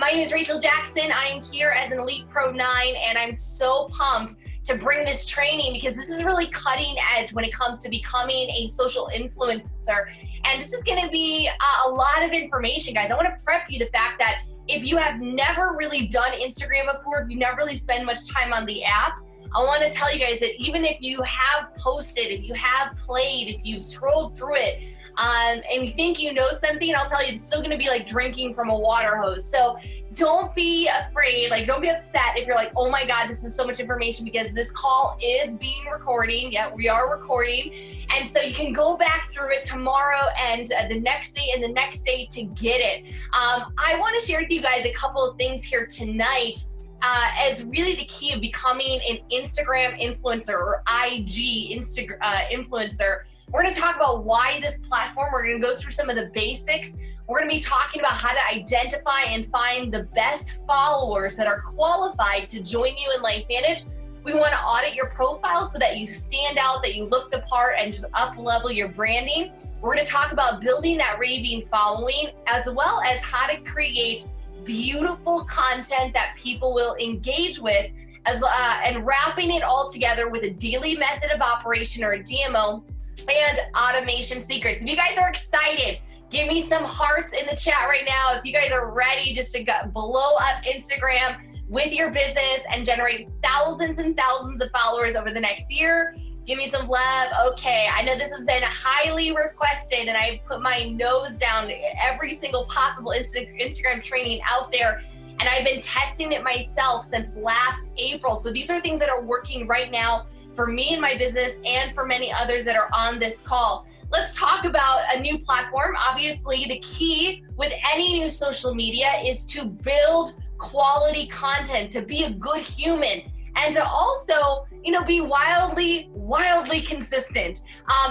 My name is Rachel Jackson. I am here as an Elite Pro 9, and I'm so pumped to bring this training because this is really cutting edge when it comes to becoming a social influencer. And this is going to be a lot of information, guys. I want to prep you the fact that if you have never really done Instagram before, if you never really spend much time on the app, I want to tell you guys that even if you have posted, if you have played, if you've scrolled through it, and you think you know something, I'll tell you, it's still gonna be like drinking from a water hose. So don't be afraid, don't be upset if you're like, oh my God, this is so much information, because this call is being recorded. Yeah, we are recording. And so you can go back through it tomorrow and the next day and the next day to get it. I wanna share with you guys a couple of things here tonight as really the key of becoming an Instagram influencer or IG influencer. We're going to talk about why this platform. We're going to go through some of the basics. We're going to be talking about how to identify and find the best followers that are qualified to join you in LifeVantage. We want to audit your profile so that you stand out, that you look the part, and just up-level your branding. We're going to talk about building that raving following, as well as how to create beautiful content that people will engage with, and wrapping it all together with a daily method of operation, or a DMO, and automation secrets. If you guys are excited, give me some hearts in the chat right now. If you guys are ready just to blow up Instagram with your business and generate thousands and thousands of followers over the next year, give me some love. Okay, I know this has been highly requested, and I've put my nose down every single possible Instagram training out there, and I've been testing it myself since last April. So these are things that are working right now for me and my business, and for many others that are on this call. Let's talk about a new platform. Obviously, the key with any new social media is to build quality content, to be a good human, and to also, be wildly consistent.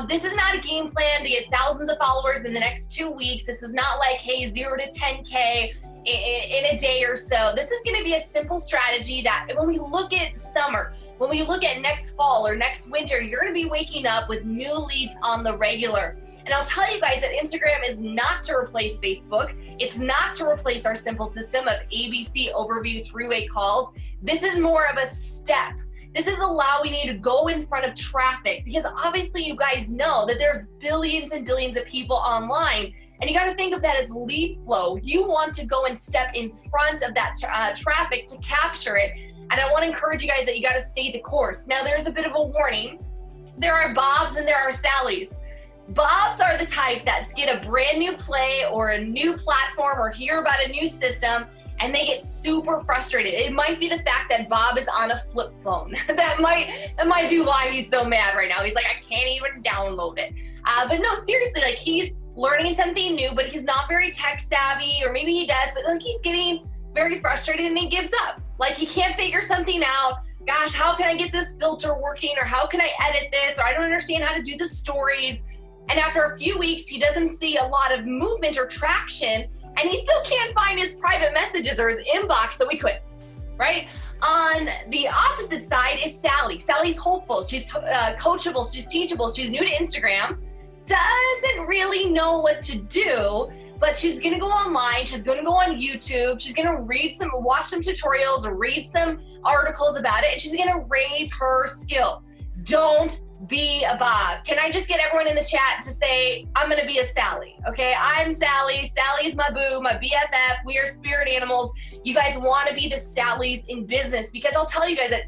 This is not a game plan to get thousands of followers in the next 2 weeks. This is not like, hey, 0 to 10K in a day or so. This is gonna be a simple strategy that when we look at summer, when we look at next fall or next winter, you're gonna be waking up with new leads on the regular. And I'll tell you guys that Instagram is not to replace Facebook. It's not to replace our simple system of ABC overview three-way calls. This is more of a step. This is allowing you to go in front of traffic, because obviously you guys know that there's billions and billions of people online. And you got to think of that as lead flow. You want to go and step in front of that traffic to capture it. And I want to encourage you guys that you got to stay the course. Now, there's a bit of a warning. There are Bobs and there are Sallys. Bobs are the type that get a brand new play or a new platform or hear about a new system, and they get super frustrated. It might be the fact that Bob is on a flip phone. that might be why he's so mad right now. He's like, I can't even download it. But no, seriously, he's learning something new, but he's not very tech savvy, or maybe he does, but he's getting very frustrated and he gives up. He can't figure something out. Gosh, how can I get this filter working? Or how can I edit this? Or I don't understand how to do the stories. And after a few weeks, he doesn't see a lot of movement or traction, and he still can't find his private messages or his inbox, so he quits, right? On the opposite side is Sally. Sally's hopeful. She's coachable. She's teachable. She's new to Instagram. Doesn't really know what to do, but she's gonna go online, she's gonna go on YouTube, she's gonna watch some tutorials, or read some articles about it, and she's gonna raise her skill. Don't be a Bob. Can I just get everyone in the chat to say, I'm gonna be a Sally, okay? I'm Sally. Sally's my boo, my BFF. We are spirit animals. You guys wanna be the Sallys in business, because I'll tell you guys that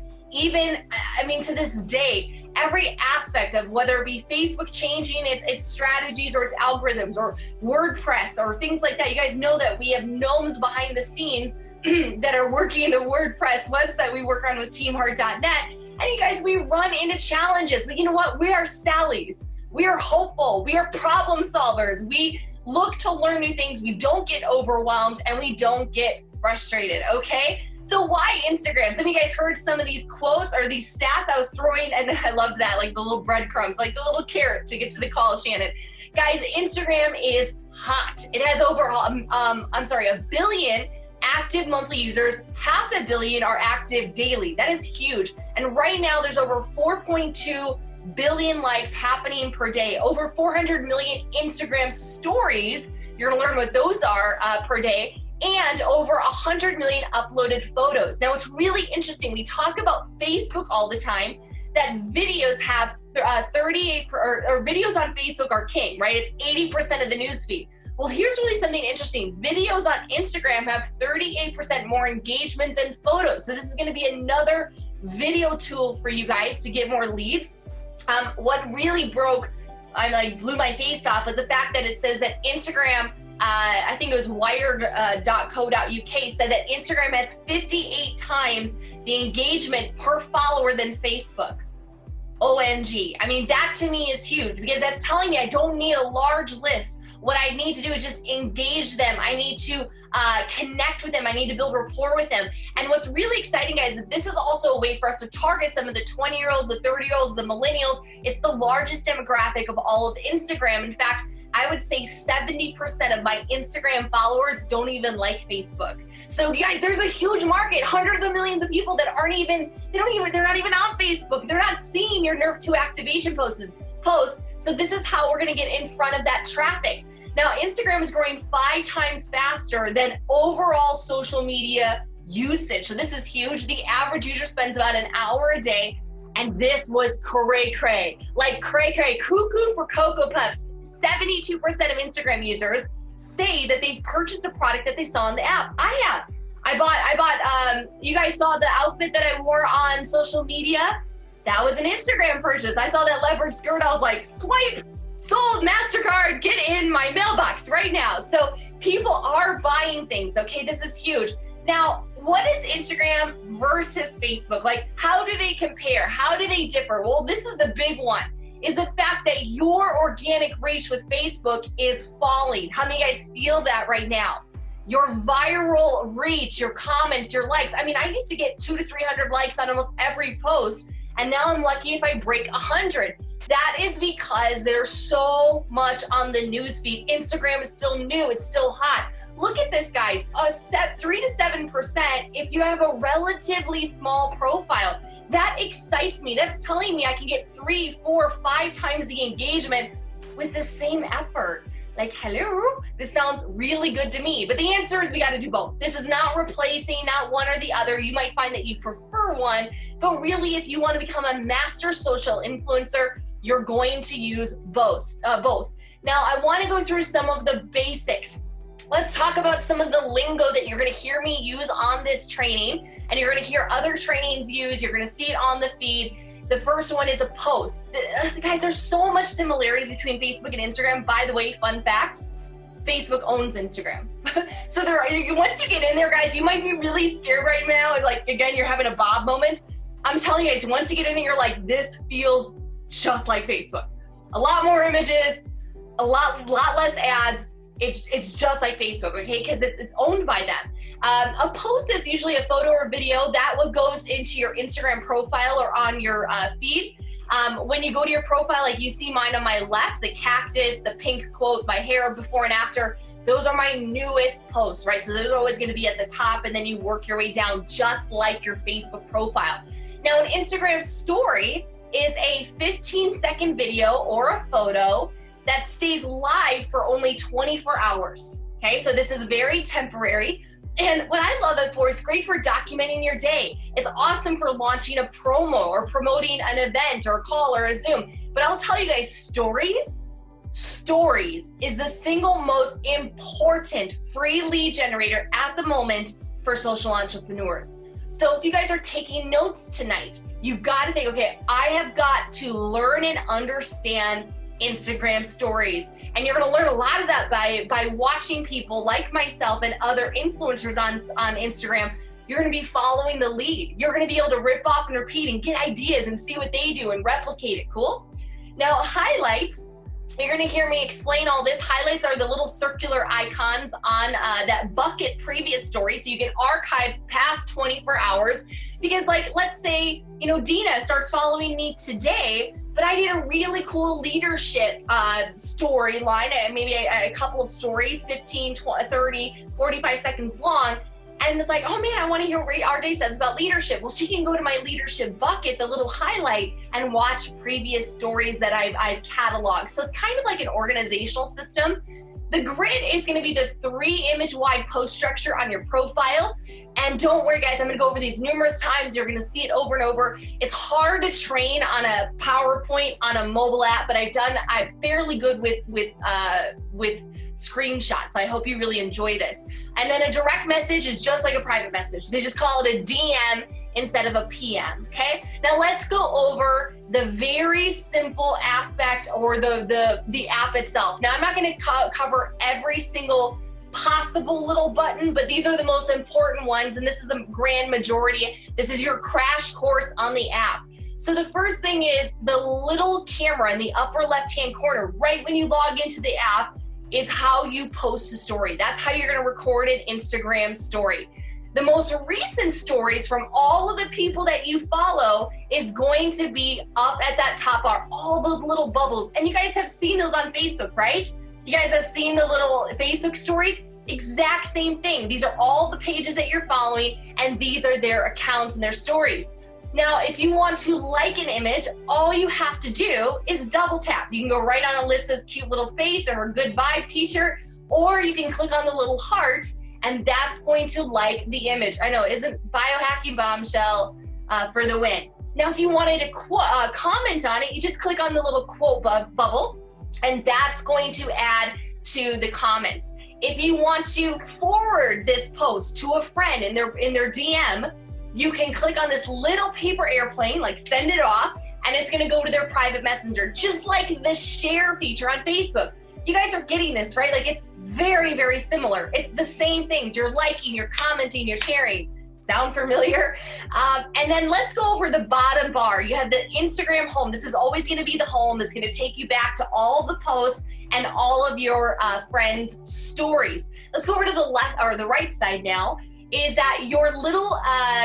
to this day, every aspect of whether it be Facebook changing its strategies or its algorithms, or WordPress or things like that, you guys know that we have gnomes behind the scenes that are working the WordPress website we work on with teamheart.net. And you guys, we run into challenges, but you know what? We are Sallys. We are hopeful. We are problem solvers. We look to learn new things. We don't get overwhelmed, and we don't get frustrated, okay? So why Instagram? Some of you guys heard some of these quotes or these stats I was throwing, and I love that, the little breadcrumbs, the little carrot to get to the call, Shannon. Guys, Instagram is hot. It has over, 1 billion active monthly users. 500 million are active daily. That is huge. And right now there's over 4.2 billion likes happening per day, over 400 million Instagram stories. You're gonna learn what those are per day. and over 100 million uploaded photos. Now, it's really interesting. We talk about Facebook all the time, that videos have 38, or videos on Facebook are king, right? It's 80% of the newsfeed. Well, here's really something interesting. Videos on Instagram have 38% more engagement than photos. So this is gonna be another video tool for you guys to get more leads. What really blew my face off was the fact that it says that Instagram, I think it was wired.co.uk, said that Instagram has 58 times the engagement per follower than Facebook. OMG. I mean, that to me is huge, because that's telling me I don't need a large list. What I need to do is just engage them. I need to connect with them. I need to build rapport with them. And what's really exciting, guys, is that this is also a way for us to target some of the 20-year-olds, the 30-year-olds, the millennials. It's the largest demographic of all of Instagram. In fact, I would say 70% of my Instagram followers don't even like Facebook. So guys, there's a huge market, hundreds of millions of people that they're not even on Facebook. They're not seeing your Nerf 2 activation posts. So this is how we're gonna get in front of that traffic. Now, Instagram is growing 5 times faster than overall social media usage. So this is huge. The average user spends about an hour a day, and this was cray-cray. Like cray-cray, cuckoo for Cocoa Puffs. 72% of Instagram users say that they purchased a product that they saw in the app. I bought, you guys saw the outfit that I wore on social media? That was an Instagram purchase. I saw that leopard skirt, I was like, swipe, sold, MasterCard, get in my mailbox right now. So people are buying things, okay? This is huge. Now, what is Instagram versus Facebook? Like, how do they compare? How do they differ? Well, this is the big one, is the fact that your organic reach with Facebook is falling. How many of you guys feel that right now? Your viral reach, your comments, your likes. I mean, I used to get 200 to 300 likes on almost every post, and now I'm lucky if I break 100. That is because there's so much on the newsfeed. Instagram is still new, it's still hot. Look at this, guys, 3 to 7% if you have a relatively small profile. That excites me. That's telling me I can get 3, 4, 5 times the engagement with the same effort. Like, hello, this sounds really good to me. But the answer is we gotta do both. This is not replacing, not one or the other. You might find that you prefer one, but really if you wanna become a master social influencer, you're going to use both. Now, I wanna go through some of the basics. Let's talk about some of the lingo that you're gonna hear me use on this training, and you're gonna hear other trainings use, you're gonna see it on the feed. The first one is a post. Guys, there's so much similarities between Facebook and Instagram. By the way, fun fact, Facebook owns Instagram. So once you get in there, guys, you might be really scared right now. Like, again, you're having a Bob moment. I'm telling you guys, once you get in it, you're like, this feels just like Facebook. A lot more images, a lot less ads. It's just like Facebook, okay? Because it's owned by them. A post is usually a photo or video that goes into your Instagram profile or on your feed. When you go to your profile, like you see mine on my left, the cactus, the pink quote, my hair before and after, those are my newest posts, right? So those are always gonna be at the top, and then you work your way down just like your Facebook profile. Now, an Instagram story is a 15-second video or a photo that stays live for only 24 hours, okay? So this is very temporary. And what I love it for, is great for documenting your day. It's awesome for launching a promo or promoting an event or a call or a Zoom. But I'll tell you guys, stories is the single most important free lead generator at the moment for social entrepreneurs. So if you guys are taking notes tonight, you've got to think, okay, I have got to learn and understand Instagram stories. And you're gonna learn a lot of that by watching people like myself and other influencers on Instagram. You're gonna be following the lead. You're gonna be able to rip off and repeat and get ideas and see what they do and replicate it, cool? Now, highlights, you're gonna hear me explain all this. Highlights are the little circular icons on that bucket previous story, so you can archive past 24 hours. Because, like, let's say, you know, Dina starts following me today, but I did a really cool leadership storyline, maybe a couple of stories, 15, 20, 30, 45 seconds long. And it's like, oh man, I want to hear what RJ says about leadership. Well, she can go to my leadership bucket, the little highlight, and watch previous stories that I've cataloged. So it's kind of like an organizational system. The grid is going to be the 3 image wide post structure on your profile. And don't worry guys, I'm going to go over these numerous times. You're going to see it over and over. It's hard to train on a PowerPoint on a mobile app, but I'm fairly good with screenshots. I hope you really enjoy this. And then a direct message is just like a private message. They just call it a DM instead of a PM, okay? Now let's go over the very simple aspect or the app itself. Now I'm not gonna cover every single possible little button, but these are the most important ones, and this is a grand majority. This is your crash course on the app. So the first thing is the little camera in the upper left-hand corner, right when you log into the app, is how you post a story. That's how you're gonna record an Instagram story. The most recent stories from all of the people that you follow is going to be up at that top bar, all those little bubbles. And you guys have seen those on Facebook, right? You guys have seen the little Facebook stories? Exact same thing. These are all the pages that you're following, and these are their accounts and their stories. Now, if you want to like an image, all you have to do is double tap. You can go right on Alyssa's cute little face or her good vibe t-shirt, or you can click on the little heart, and that's going to like the image. I know, isn't Biohacking Bombshell for the win? Now, if you wanted to comment on it, you just click on the little quote bubble, and that's going to add to the comments. If you want to forward this post to a friend in their DM, you can click on this little paper airplane, like send it off, and it's gonna go to their private messenger, just like the share feature on Facebook. You guys are getting this, right? Like it's very, very similar. It's the same things. You're liking, you're commenting, you're sharing. Sound familiar? And then let's go over the bottom bar. You have the Instagram home. This is always gonna be the home that's gonna take you back to all the posts and all of your friends' stories. Let's go over to the left or the right side now. Is that your little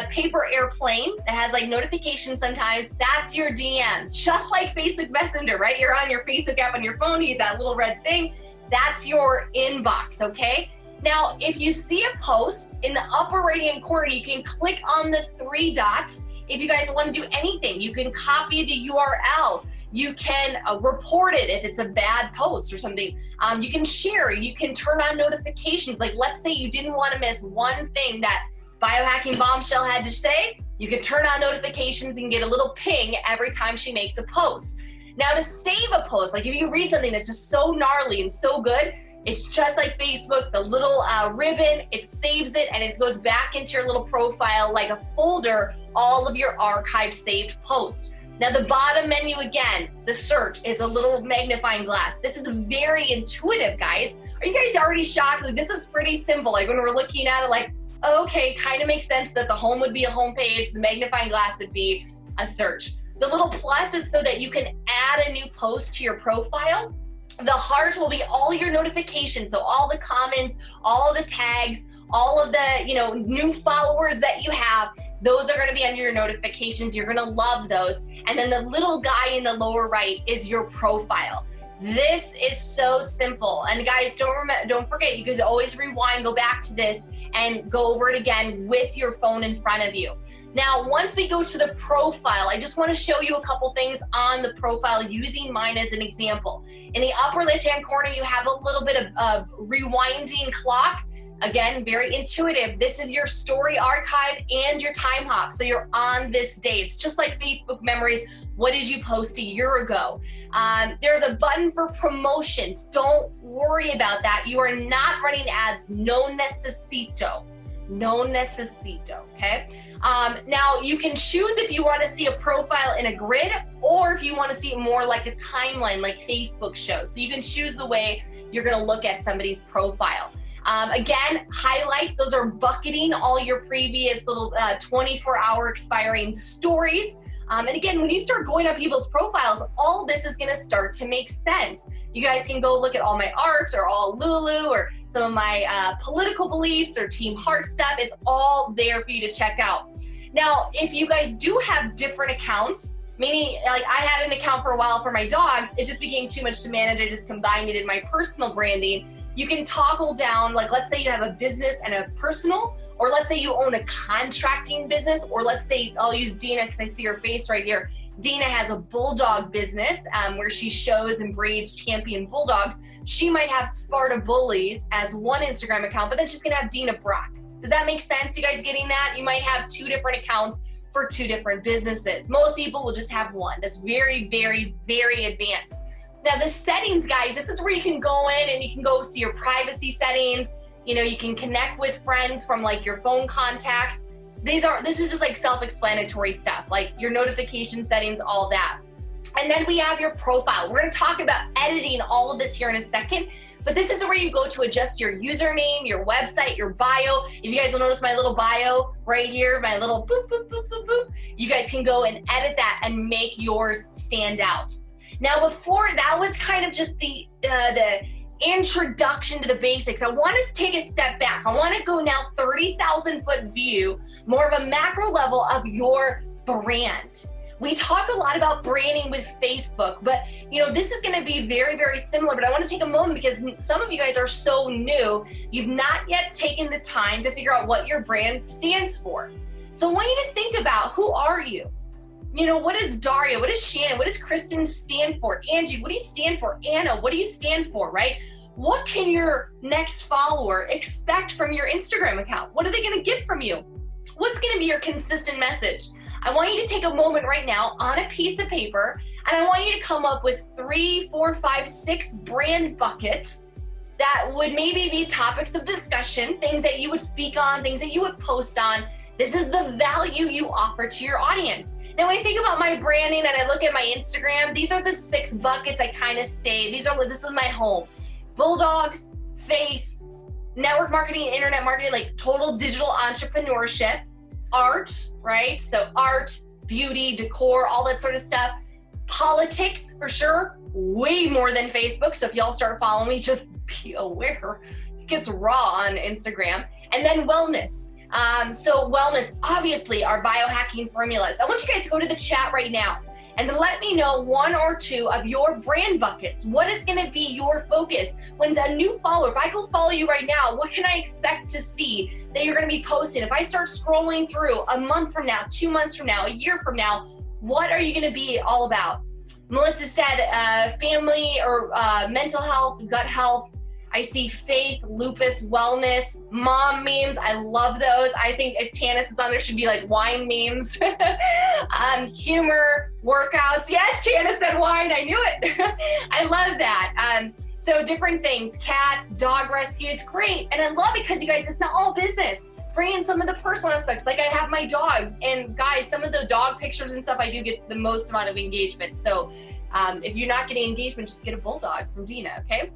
paper airplane that has like notifications sometimes? That's your DM, just like Facebook Messenger, right? You're on your Facebook app on your phone, you get that little red thing. That's your inbox, okay? Now, if you see a post in the upper right-hand corner, you can click on the 3 dots. If you guys want to do anything, you can copy the URL. You can report it if it's a bad post or something. You can share, you can turn on notifications. Like let's say you didn't want to miss one thing that Biohacking Bombshell had to say, you can turn on notifications and get a little ping every time she makes a post. Now to save a post, like if you read something that's just so gnarly and so good, it's just like Facebook, the little ribbon, it saves it and it goes back into your little profile like a folder, all of your archived saved posts. Now the bottom menu again, the search is a little magnifying glass. This is very intuitive, guys. Are you guys already shocked? Like this is pretty simple. Like when we're looking at it like, okay, kind of makes sense that the home would be a home page, the magnifying glass would be a search. The little plus is so that you can add a new post to your profile. The heart will be all your notifications, so all the comments, all the tags, all of the new followers that you have, those are gonna be under your notifications. You're gonna love those. And then the little guy in the lower right is your profile. This is so simple. And guys, don't forget, you can always rewind, go back to this and go over it again with your phone in front of you. Now, once we go to the profile, I just want to show you a couple things on the profile using mine as an example. In the upper left-hand corner, you have a little bit of rewinding clock. Again, very intuitive. This is your story archive and your time hop. So you're on this day. It's just like Facebook memories. What did you post a year ago? There's a button for promotions. Don't worry about that. You are not running ads. No necesito. No necesito, okay? Now you can choose if you want to see a profile in a grid or if you want to see it more like a timeline like Facebook shows. So you can choose the way you're going to look at somebody's profile. Again, highlights, those are bucketing all your previous little 24-hour expiring stories. And again, when you start going on people's profiles, all this is gonna start to make sense. You guys can go look at all my art or all Lulu or some of my political beliefs or Team Heart stuff. It's all there for you to check out. Now, if you guys do have different accounts, meaning like I had an account for a while for my dogs, it just became too much to manage. I just combined it in my personal branding. You can toggle down, like let's say you have a business and a personal, or let's say you own a contracting business, or let's say, I'll use Dina because I see her face right here. Dina has a bulldog business where she shows and breeds champion bulldogs. She might have Sparta Bullies as one Instagram account, but then she's gonna have Dina Brock. Does that make sense? You guys getting that? You might have 2 different accounts for 2 different businesses. Most people will just have one. That's very, very, very advanced. Now the settings, guys, this is where you can go in and you can go see your privacy settings. You know, you can connect with friends from like your phone contacts. This is just like self-explanatory stuff, like your notification settings, all that. And then we have your profile. We're gonna talk about editing all of this here in a second, but this is where you go to adjust your username, your website, your bio. If you guys will notice my little bio right here, my little boop, boop, boop, boop, boop, you guys can go and edit that and make yours stand out. Now before, that was kind of just the introduction to the basics. I want us to take a step back. I want to go now 30,000 foot view, more of a macro level of your brand. We talk a lot about branding with Facebook, but you know, this is going to be very, very similar, but I want to take a moment because some of you guys are so new. You've not yet taken the time to figure out what your brand stands for. So I want you to think about, who are you? You know, what is Daria? What is Shannon? What does Kristen stand for? Angie, what do you stand for? Anna, what do you stand for, right? What can your next follower expect from your Instagram account? What are they going to get from you? What's going to be your consistent message? I want you to take a moment right now on a piece of paper, and I want you to come up with 3, 4, 5, 6 brand buckets that would maybe be topics of discussion, things that you would speak on, things that you would post on. This is the value you offer to your audience. Now, when I think about my branding and I look at my Instagram, these are the 6 buckets I kind of stay. This is my home. Bulldogs, faith, network marketing, internet marketing, like total digital entrepreneurship, art, right? So art, beauty, decor, all that sort of stuff. Politics, for sure, way more than Facebook. So if y'all start following me, just be aware. It gets raw on Instagram. And then wellness. So wellness, obviously, our biohacking formulas. I want you guys to go to the chat right now and let me know 1 or 2 of your brand buckets. What is going to be your focus? When a new follower, if I go follow you right now, what can I expect to see that you're going to be posting? If I start scrolling through a month from now, 2 months from now, a year from now, what are you going to be all about? Melissa said family or mental health, gut health. I see faith, lupus, wellness, mom memes. I love those. I think if Tanis is on there, should be like wine memes. Humor, workouts. Yes, Tanis said wine. I knew it. I love that. So different things, cats, dog rescues, great. And I love it because you guys, it's not all business. Bring in some of the personal aspects. Like I have my dogs, and guys, some of the dog pictures and stuff, I do get the most amount of engagement. So if you're not getting engagement, just get a bulldog from Dina, okay?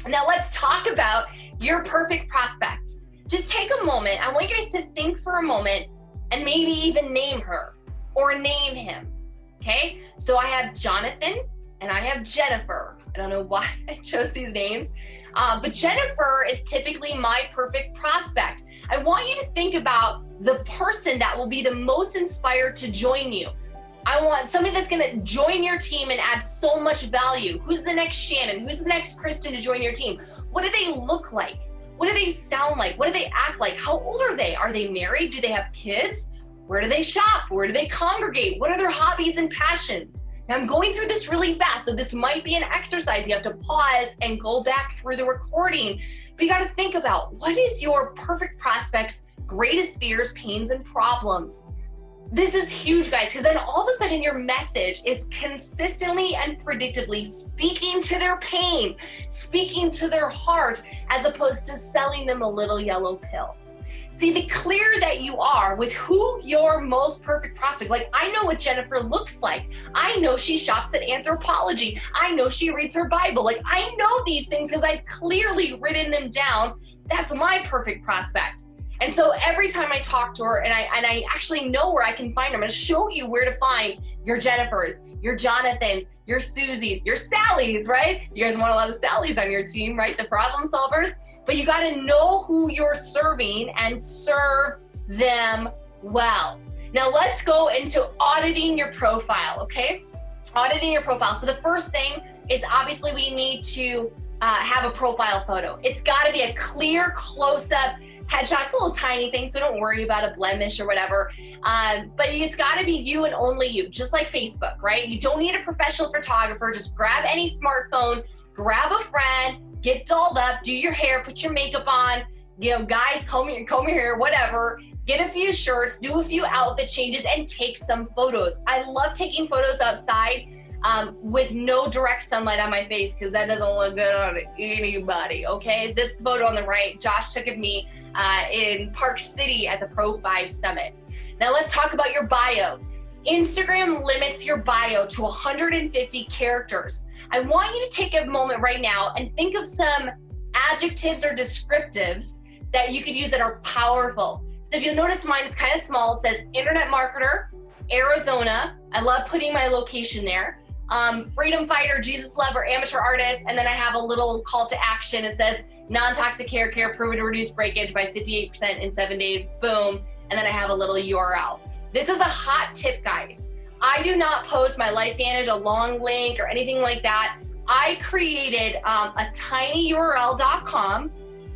Now let's talk about your perfect prospect. Just take a moment. I want you guys to think for a moment and maybe even name her or name him, okay? So I have Jonathan and I have Jennifer. I don't know why I chose these names, but Jennifer is typically my perfect prospect. I want you to think about the person that will be the most inspired to join you. I want somebody that's going to join your team and add so much value. Who's the next Shannon? Who's the next Kristen to join your team? What do they look like? What do they sound like? What do they act like? How old are they? Are they married? Do they have kids? Where do they shop? Where do they congregate? What are their hobbies and passions? Now I'm going through this really fast, so this might be an exercise. You have to pause and go back through the recording. But you got to think about, what is your perfect prospect's greatest fears, pains, and problems? This is huge, guys, because then all of a sudden your message is consistently and predictably speaking to their pain, speaking to their heart, as opposed to selling them a little yellow pill. See, the clearer that you are with who your most perfect prospect, like I know what Jennifer looks like. I know she shops at Anthropologie. I know she reads her Bible. Like I know these things because I've clearly written them down. That's my perfect prospect. And so every time I talk to her and I actually know where I can find her, I'm gonna show you where to find your Jennifers, your Jonathans, your Susies, your Sallys, right? You guys want a lot of Sallys on your team, right? The problem solvers. But you gotta know who you're serving and serve them well. Now let's go into auditing your profile, okay? Auditing your profile. So the first thing is obviously we need to have a profile photo. It's gotta be a clear close-up, headshot's a little tiny thing, so don't worry about a blemish or whatever. But it's got to be you and only you, just like Facebook, right? You don't need a professional photographer. Just grab any smartphone, grab a friend, get dolled up, do your hair, put your makeup on, you know, guys, comb your hair, whatever. Get a few shirts, do a few outfit changes, and take some photos. I love taking photos outside with no direct sunlight on my face, because that doesn't look good on anybody, okay? This photo on the right, Josh took of me in Park City at the Pro 5 Summit. Now let's talk about your bio. Instagram limits your bio to 150 characters. I want you to take a moment right now and think of some adjectives or descriptives that you could use that are powerful. So if you'll notice mine, it's kind of small. It says internet marketer, Arizona. I love putting my location there. Freedom fighter, Jesus lover, amateur artist, and then I have a little call to action. It says non-toxic hair care proven to reduce breakage by 58% in 7 days, boom. And then I have a little URL. This is a hot tip, guys. I do not post my LifeVantage, a long link or anything like that. I created a tinyurl.com,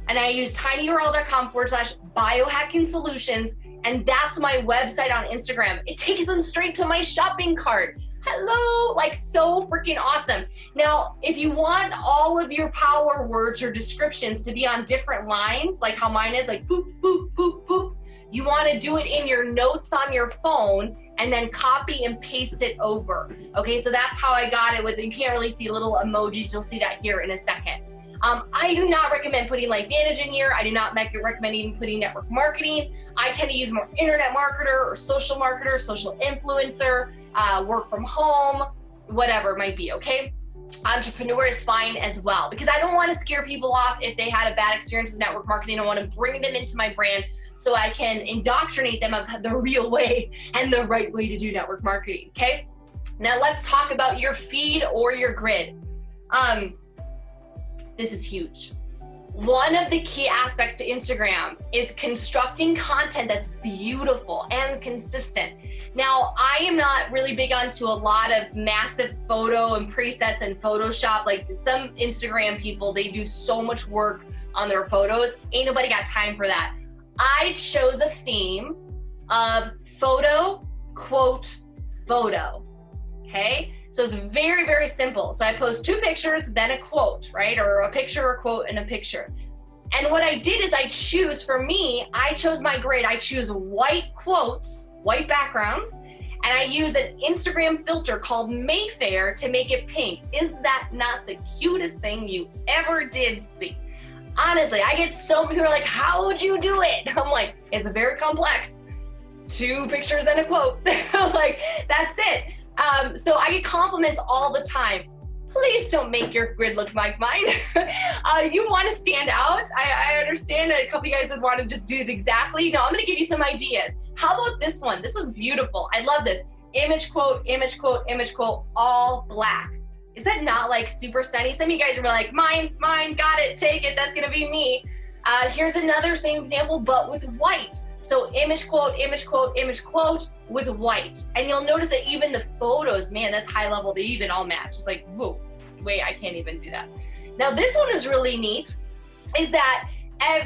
and I use tinyurl.com/biohacking solutions, and that's my website on Instagram. It takes them straight to my shopping cart. Hello, like so freaking awesome. Now, if you want all of your power words or descriptions to be on different lines, like how mine is, like boop, boop, boop, boop, you want to do it in your notes on your phone and then copy and paste it over. Okay, so that's how I got it with, you can't really see little emojis. You'll see that here in a second. I do not recommend putting LifeVantage in here. I do not recommend even putting network marketing. I tend to use more internet marketer or social marketer, social influencer, work from home, whatever it might be, okay? Entrepreneur is fine as well, because I don't want to scare people off if they had a bad experience with network marketing. I want to bring them into my brand so I can indoctrinate them of the real way and the right way to do network marketing, okay? Now let's talk about your feed or your grid. This is huge. One of the key aspects to Instagram is constructing content that's beautiful and consistent. Now, I am not really big onto a lot of massive photo and presets and Photoshop. Like some Instagram people, they do so much work on their photos. Ain't nobody got time for that. I chose a theme of photo, quote, photo, okay? So it's very, very simple. So I post 2 pictures, then a quote, right? Or a picture, a quote, and a picture. And what I did is I choose, for me, I chose my grid. I choose white quotes, white backgrounds, and I use an Instagram filter called Mayfair to make it pink. Is that not the cutest thing you ever did see? Honestly, I get so many people are like, how would you do it? I'm like, it's very complex. 2 pictures and a quote. Like, that's it. So I get compliments all the time. Please don't make your grid look like mine. You want to stand out. I understand that a couple of you guys would want to just do it exactly. No, I'm going to give you some ideas. How about this one? This is beautiful. I love this. Image quote, image quote, image quote, all black. Is that not like super stunning? Some of you guys are like, mine, got it, take it, that's going to be me. Here's another same example, but with white. So image quote, image quote, image quote with white. And you'll notice that even the photos, man, that's high level. They even all match. It's like, whoa, wait, I can't even do that. Now this one is really neat, is that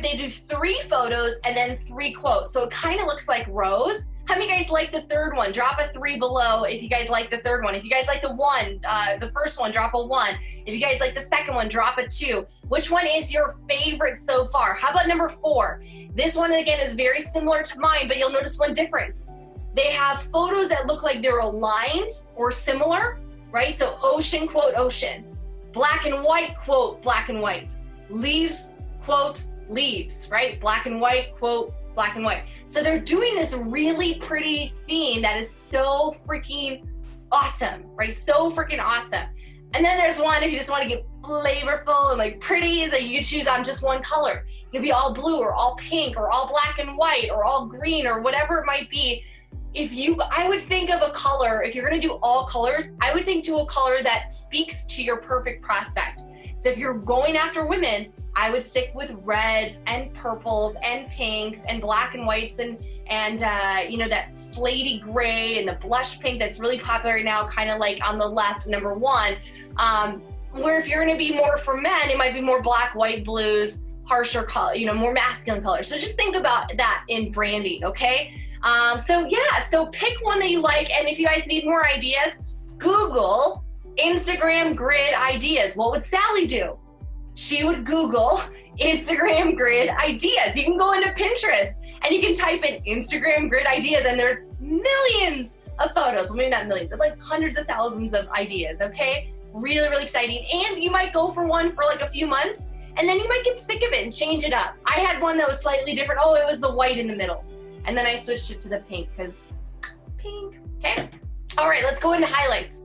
they do 3 photos and then 3 quotes. So it kind of looks like rows. How many of you guys like the third one? Drop a 3 below if you guys like the third one. If you guys like the first one, drop a 1. If you guys like the second one, drop a 2. Which one is your favorite so far? How about number 4? This one, again, is very similar to mine, but you'll notice one difference. They have photos that look like they're aligned or similar, right? So ocean, quote, ocean. Black and white, quote, black and white. Leaves, quote, leaves, right? Black and white, quote, black and white. So they're doing this really pretty theme that is so freaking awesome, right? So freaking awesome. And then there's one, if you just want to get flavorful and like pretty, that you can choose on just one color. It could be all blue or all pink or all black and white or all green or whatever it might be. I would think of a color, if you're going to do all colors, I would think to a color that speaks to your perfect prospect. So if you're going after women, I would stick with reds and purples and pinks and black and whites and you know, that slatey gray and the blush pink that's really popular right now, kind of like on the left, number 1. Where if you're going to be more for men, it might be more black, white, blues, harsher color, more masculine colors. So just think about that in branding, okay? So pick one that you like, and if you guys need more ideas, Google Instagram grid ideas. What would Sally do? She would Google Instagram grid ideas. You can go into Pinterest and you can type in Instagram grid ideas, and there's millions of photos. Well, maybe not millions, but like hundreds of thousands of ideas, okay? Really, really exciting. And you might go for one for like a few months, and then you might get sick of it and change it up. I had one that was slightly different. Oh, it was the white in the middle. And then I switched it to the pink because pink, okay? All right, let's go into highlights.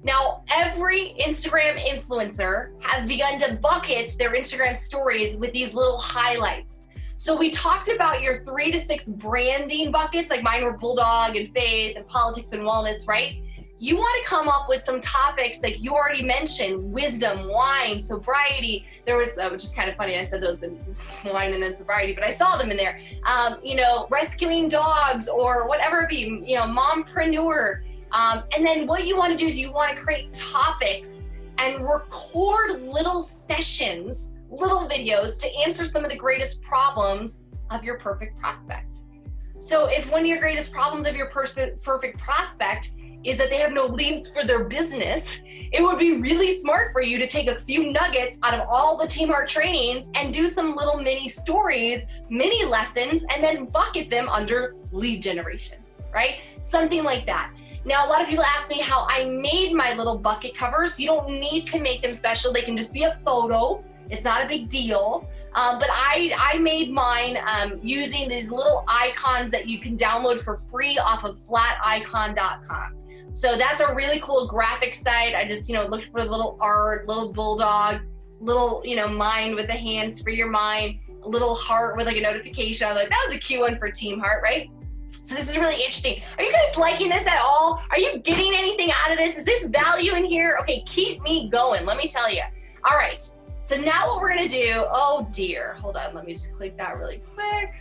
Now, every Instagram influencer has begun to bucket their Instagram stories with these little highlights. So we talked about your 3 to 6 branding buckets, like mine were Bulldog and Faith and Politics and Wellness, right? You want to come up with some topics like you already mentioned: wisdom, wine, sobriety. There was, which is kind of funny, I said those in wine and then sobriety, but I saw them in there. Rescuing dogs or whatever it be, mompreneur. And then what you want to do is you want to create topics and record little sessions, little videos to answer some of the greatest problems of your perfect prospect. So if one of your greatest problems of your perfect prospect is that they have no leads for their business, it would be really smart for you to take a few nuggets out of all the Team Heart trainings and do some little mini stories, mini lessons, and then bucket them under lead generation, right? Something like that. Now, a lot of people ask me how I made my little bucket covers. You don't need to make them special. They can just be a photo. It's not a big deal. But I made mine using these little icons that you can download for free off of flaticon.com. So that's a really cool graphic site. I just, looked for little art, little bulldog, little, mind with the hands for your mind, a little heart with like a notification. I was like, that was a cute one for Team Heart, right? So this is really interesting. Are you guys liking this at all? Are you getting anything out of this? Is there value in here? Okay, keep me going, let me tell you. All right, so now what we're gonna do, oh dear, hold on, let me just click that really quick.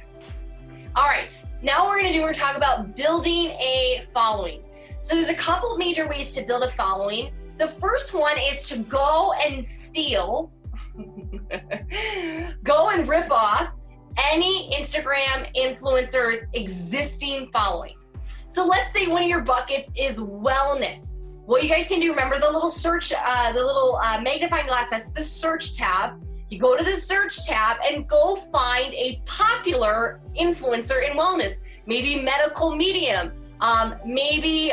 All right, now what we're gonna talk about building a following. So there's a couple of major ways to build a following. The first one is to go and steal, go and rip off any Instagram influencer's existing following. So let's say one of your buckets is wellness. What you guys can do, remember the little search, the little magnifying glass, that's the search tab. You go to the search tab and go find a popular influencer in wellness. Maybe medical medium, maybe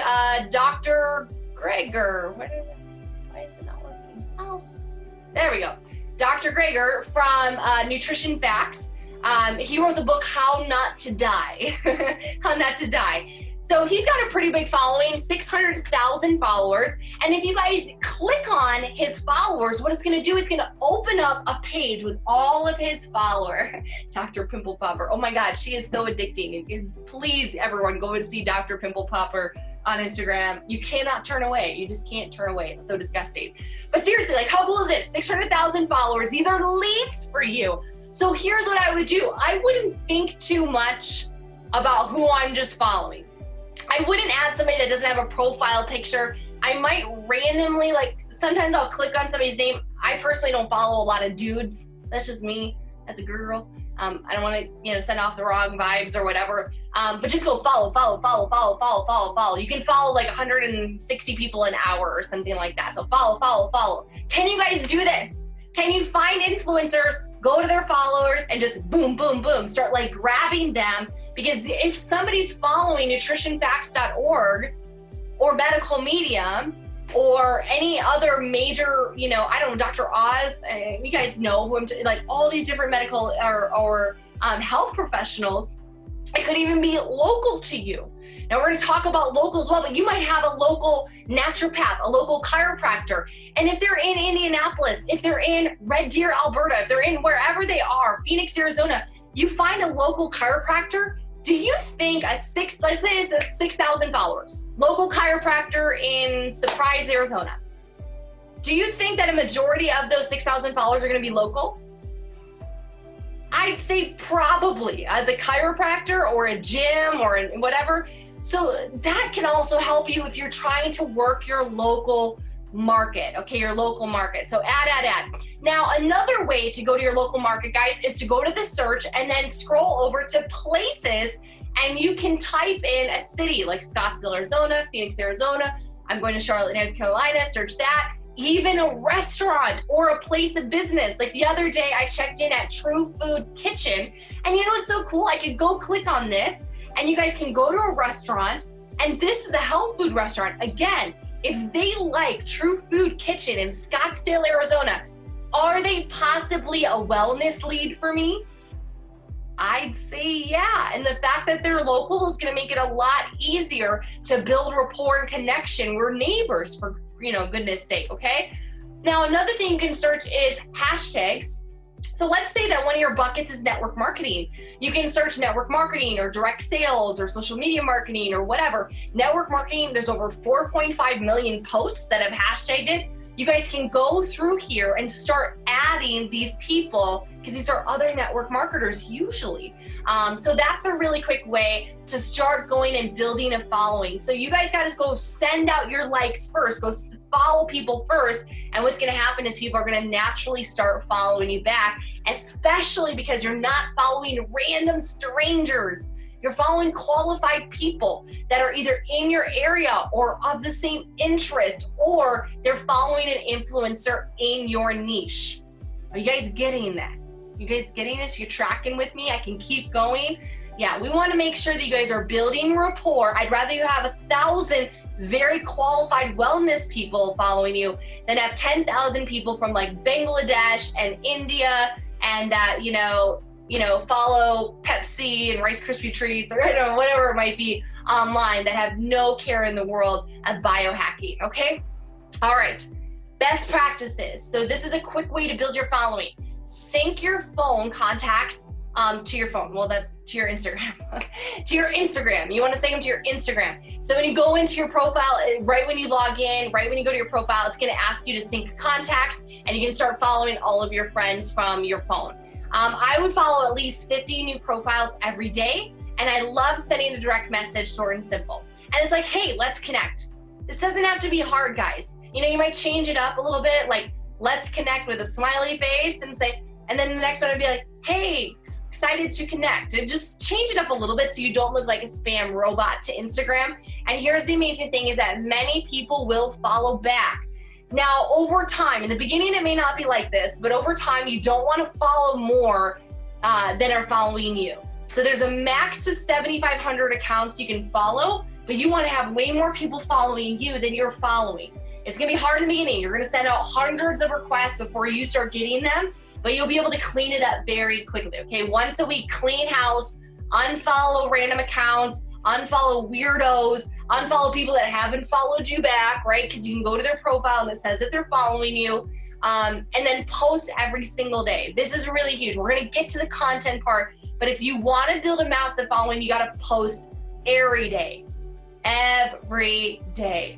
Dr. Greger. Why is it not working? Oh, there we go. Dr. Greger from Nutrition Facts. He wrote the book, How Not to Die. How Not to Die. So he's got a pretty big following, 600,000 followers. And if you guys click on his followers, what it's gonna do is gonna open up a page with all of his followers. Dr. Pimple Popper, oh my God, she is so addicting. Please, everyone, go and see Dr. Pimple Popper on Instagram. You cannot turn away. You just can't turn away. It's so disgusting. But seriously, like, how cool is this? 600,000 followers. These are leads for you. So here's what I would do. I wouldn't think too much about who I'm just following. I wouldn't add somebody that doesn't have a profile picture. I might randomly, sometimes I'll click on somebody's name. I personally don't follow a lot of dudes. That's just me as a girl. I don't want to, send off the wrong vibes or whatever. But just go follow. You can follow like 160 people an hour or something like that. So follow. Can you guys do this? Can you find influencers, go to their followers and just boom, start grabbing them? Because if somebody's following nutritionfacts.org or Medical Medium or any other major, I don't know, Dr. Oz, you guys know who I'm, all these different medical or health professionals, it could even be local to you. Now we're going to talk about local as well, but you might have a local naturopath, a local chiropractor. And if they're in Indianapolis, if they're in Red Deer, Alberta, if they're in wherever they are, Phoenix, Arizona, you find a local chiropractor. Do you think let's say it's 6,000 followers, local chiropractor in Surprise, Arizona. Do you think that a majority of those 6,000 followers are going to be local? I'd say probably, as a chiropractor or a gym or whatever. So that can also help you if you're trying to work your local market, okay, your local market. So add. Now, another way to go to your local market, guys, is to go to the search and then scroll over to places, and you can type in a city like Scottsdale, Arizona, Phoenix, Arizona. I'm going to Charlotte, North Carolina, search that. Even a restaurant or a place of business. Like the other day, I checked in at True Food Kitchen, and you know what's so cool? I could go click on this, and you guys can go to a restaurant, and this is a health food restaurant. Again, if they like True Food Kitchen in Scottsdale, Arizona, are they possibly a wellness lead for me? I'd say yeah. And the fact that they're local is going to make it a lot easier to build rapport and connection. We're neighbors, for goodness sake, okay? Now, another thing you can search is hashtags. So let's say that one of your buckets is network marketing. You can search network marketing or direct sales or social media marketing or whatever. Network marketing, there's over 4.5 million posts that have hashtagged it. You guys can go through here and start adding these people, because these are other network marketers usually. So that's a really quick way to start going and building a following. So you guys got to go send out your likes first, go follow people first. And what's going to happen is people are going to naturally start following you back, especially because you're not following random strangers. You're following qualified people that are either in your area or of the same interest, or they're following an influencer in your niche. Are you guys getting this? You guys getting this? You're tracking with me? I can keep going. Yeah, we want to make sure that you guys are building rapport. I'd rather you have 1,000 very qualified wellness people following you than have 10,000 people from like Bangladesh and India and that, follow Pepsi and Rice Krispie treats or whatever it might be online that have no care in the world of biohacking, okay? All right, best practices. So this is a quick way to build your following. Sync your phone contacts to your phone. Well, that's to your Instagram. To your Instagram. You want to sync them to your Instagram. So when you go into your profile, right when you log in, right when you go to your profile, it's going to ask you to sync contacts, and you can start following all of your friends from your phone. I would follow at least 50 new profiles every day, and I love sending a direct message, short and simple. And it's like, hey, let's connect. This doesn't have to be hard, guys. You might change it up a little bit, like let's connect with a smiley face and say, and then the next one would be like, hey, excited to connect. And just change it up a little bit so you don't look like a spam robot to Instagram. And here's the amazing thing is that many people will follow back. Now, over time, in the beginning, it may not be like this, but over time, you don't want to follow more than are following you. So there's a max of 7,500 accounts you can follow, but you want to have way more people following you than you're following. It's going to be hard in the beginning. You're going to send out hundreds of requests before you start getting them, but you'll be able to clean it up very quickly, okay? Once a week, clean house, unfollow random accounts, unfollow weirdos, unfollow people that haven't followed you back, right? Because you can go to their profile and it says that they're following you, and then post every single day. This is really huge. We're going to get to the content part, but if you want to build a massive following, you got to post every day,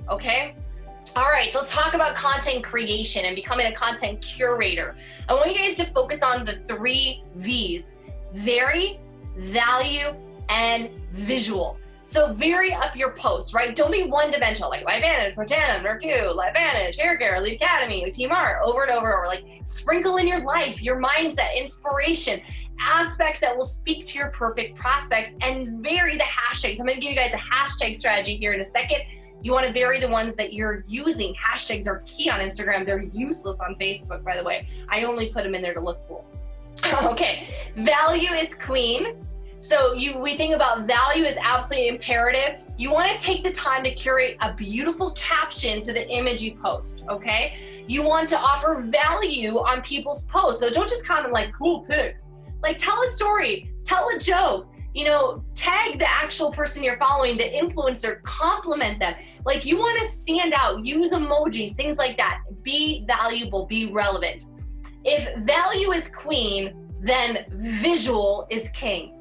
okay? All right, let's talk about content creation and becoming a content curator. I want you guys to focus on the 3 V's: vary, value, and visual. So vary up your posts, right? Don't be one-dimensional, like LifeVantage, Protandim, Mercu, LifeVantage, Hair Care, Elite Academy, Team Art, over and over and over. Like sprinkle in your life, your mindset, inspiration, aspects that will speak to your perfect prospects, and vary the hashtags. I'm gonna give you guys a hashtag strategy here in a second. You want to vary the ones that you're using. Hashtags are key on Instagram. They're useless on Facebook, by the way. I only put them in there to look cool. Okay, value is queen. So we think about value as absolutely imperative. You want to take the time to curate a beautiful caption to the image you post, okay? You want to offer value on people's posts. So don't just comment like, cool pic. Like tell a story, tell a joke. Tag the actual person you're following, the influencer, compliment them. Like you want to stand out, use emojis, things like that. Be valuable, be relevant. If value is queen, then visual is king.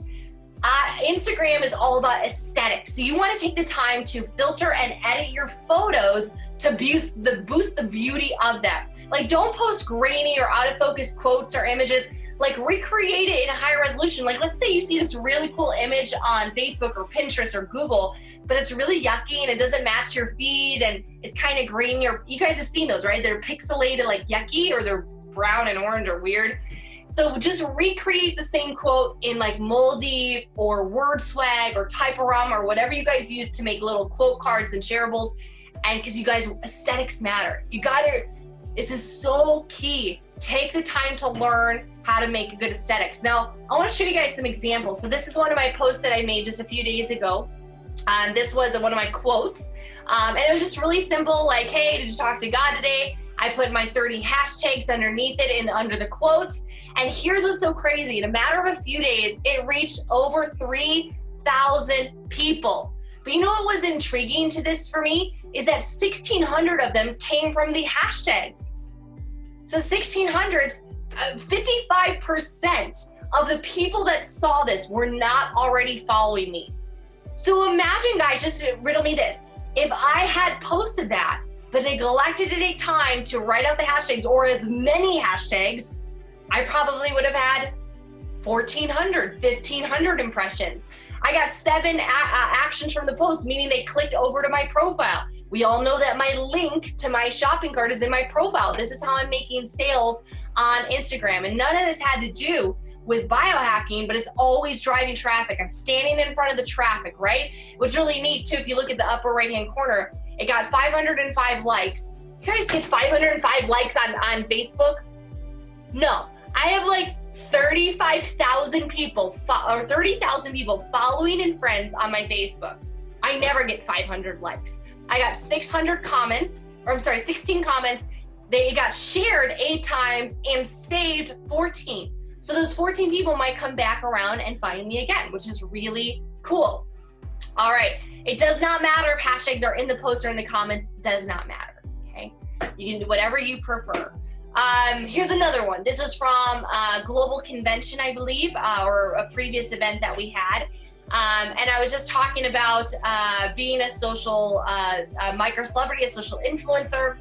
Instagram is all about aesthetics. So you want to take the time to filter and edit your photos to boost the beauty of them. Like don't post grainy or out of focus quotes or images. like recreate it in a higher resolution. Like let's say you see this really cool image on Facebook or Pinterest or Google, but it's really yucky and it doesn't match your feed and it's kind of green. You guys have seen those, right? They're pixelated, like yucky, or they're brown and orange or weird. So just recreate the same quote in like Moldy or WordSwag or Typorama or whatever you guys use to make little quote cards and shareables. And because you guys, aesthetics matter. This is so key. Take the time to learn how to make good aesthetics. Now, I want to show you guys some examples. So this is one of my posts that I made just a few days ago. This was one of my quotes. And it was just really simple, like, hey, did you talk to God today? I put my 30 hashtags underneath it and under the quotes. And here's what's so crazy. In a matter of a few days, it reached over 3,000 people. But you know what was intriguing to this for me? Is that 1,600 of them came from the hashtags. So 1,600, 55% of the people that saw this were not already following me. So imagine, guys, just riddle me this. If I had posted that, but neglected to take time to write out the hashtags or as many hashtags, I probably would have had 1,400, 1,500 impressions. I got 7 actions from the post, meaning they clicked over to my profile. We all know that my link to my shopping cart is in my profile. This is how I'm making sales on Instagram. And none of this had to do with biohacking, but it's always driving traffic. I'm standing in front of the traffic, right? What's really neat too, if you look at the upper right-hand corner, it got 505 likes. You guys get 505 likes on Facebook? No, I have like 35,000 people or 30,000 people following and friends on my Facebook. I never get 500 likes. I got 600 comments, or I'm sorry, 16 comments. They got shared 8 times and saved 14. So those 14 people might come back around and find me again, which is really cool. All right, it does not matter if hashtags are in the post or in the comments, does not matter, okay? You can do whatever you prefer. Here's another one. This was from a global convention, I believe, or a previous event that we had. And I was just talking about being a social micro celebrity, a social influencer.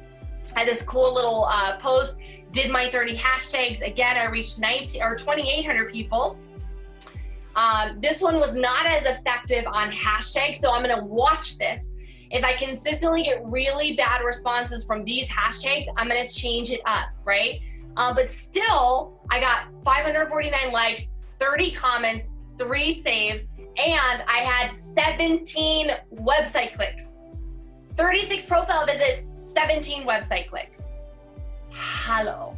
I had this cool little post, did my 30 hashtags. Again, I reached 2,800 people. This one was not as effective on hashtags, so I'm gonna watch this. If I consistently get really bad responses from these hashtags, I'm gonna change it up, right? But still, I got 549 likes, 30 comments, 3 saves, and I had 17 website clicks. 36 profile visits, 17 website clicks. Hello.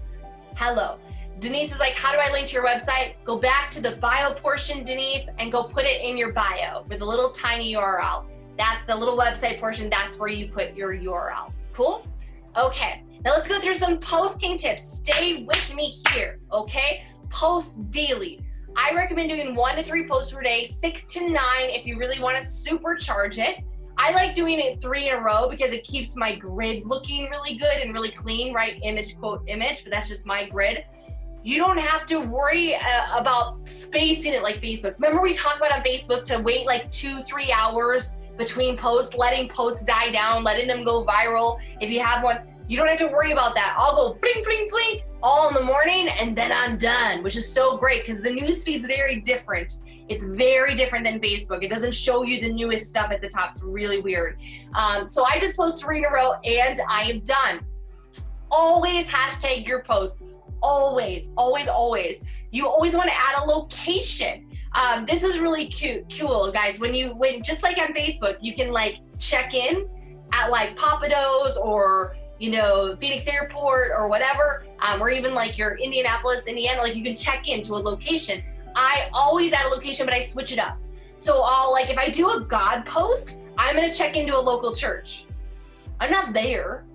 Denise is like, how do I link to your website? Go back to the bio portion, Denise, and go put it in your bio with a little tiny URL. That's the little website portion. That's where you put your URL. Cool? Okay, now let's go through some posting tips. Stay with me here, okay? Post daily. I recommend doing 1 to 3 posts per day, 6 to 9 if you really want to supercharge it. I like doing it 3 in a row because it keeps my grid looking really good and really clean, right? Image, quote, image, but that's just my grid. You don't have to worry about spacing it like Facebook. Remember we talked about on Facebook to wait like 2-3 hours between posts, letting posts die down, letting them go viral. If you have one, you don't have to worry about that. I'll go blink, blink, blink all in the morning and then I'm done, which is so great because the news feed's very different. It's very different than Facebook. It doesn't show you the newest stuff at the top. It's really weird. So I just post 3 in a row and I am done. Always hashtag your post. Always, always, always. You always want to add a location. This is really cool, guys. When just like on Facebook, you can like check in at like Papados or, you know, Phoenix Airport or whatever, or even like your Indianapolis, Indiana, like you can check into a location. I always add a location, but I switch it up. So I'll like, if I do a God post, I'm gonna check into a local church. I'm not there,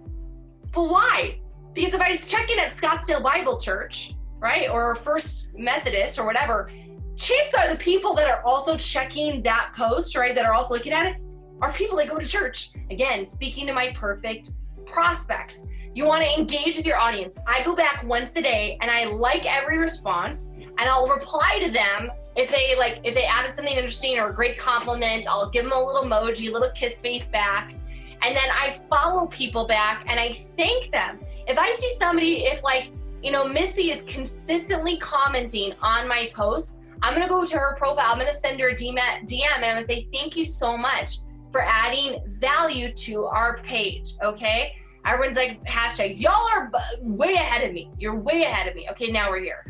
but why? Because if I check in at Scottsdale Bible Church, right, or First Methodist or whatever, chances are the people that are also checking that post, right, that are also looking at it, are people that go to church. Again, speaking to my perfect prospects. You want to engage with your audience. I go back once a day and I like every response and I'll reply to them if they added something interesting or a great compliment. I'll give them a little emoji, a little kiss face back. And then I follow people back and I thank them. If I see somebody, if like you know, Missy is consistently commenting on my posts. I'm gonna go to her profile, I'm gonna send her a DM, and I'm gonna say, thank you so much for adding value to our page, okay? Everyone's like, hashtags. Y'all are way ahead of me. You're way ahead of me. Okay, now we're here.